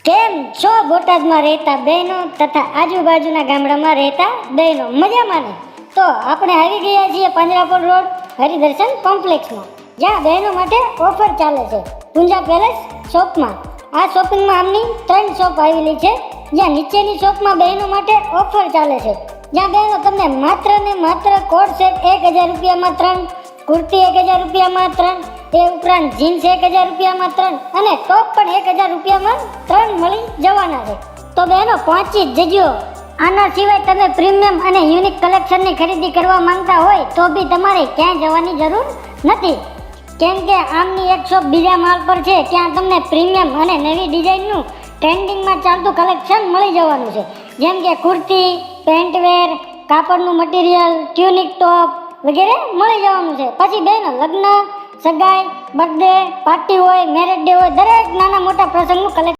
કેમ છો બોટાદમાં રહેતા બહેનો તથા આજુબાજુના ગામડામાં રહેતા બહેનો મજામાં ને? તો આપણે આવી ગયા છીએ પાંજરાપોળ રોડ હરિદર્શન કોમ્પ્લેક્સમાં, જ્યાં બહેનો માટે ઓફર ચાલે છે પૂંજા પેલેસ શોપમાં. આ શોપિંગમાં આમની 3 શોપ આવેલી છે, જ્યાં નીચેની શોપમાં બહેનો માટે ઓફર ચાલે છે, જ્યાં બહેનો તમને માત્ર ને માત્ર કોટ સેટ 1000 રૂપિયામાં 3, કુર્તી 1000 રૂપિયામાં 3, એ ઉપરાંત જીન્સ 1000 રૂપિયામાં 3 અને ટોપ પણ 1000 રૂપિયામાં 3 મળી જવાના છે. તો બહેનો પહોંચી જ જજો. આના સિવાય તમે પ્રીમિયમ અને યુનિક કલેક્શનની ખરીદી કરવા માંગતા હોય તો બી તમારે ક્યાંય જવાની જરૂર નથી, કેમ કે આમની એક શોપ બીજા માળ પર છે, ત્યાં તમને પ્રીમિયમ અને નવી ડિઝાઇનનું ટ્રેન્ડિંગમાં ચાલતું કલેક્શન મળી જવાનું છે, જેમ કે કુર્તી, પેન્ટવેર, કાપડનું મટીરિયલ, ટ્યુનિક ટોપ વગેરે મળી જવાનું છે. પછી બહેનો લગ્ન, સગાઈ, બર્થડે પાર્ટી હોય, મેરેજ ડે હોય, દરેક નાના મોટા પ્રસંગનું કલેક્શન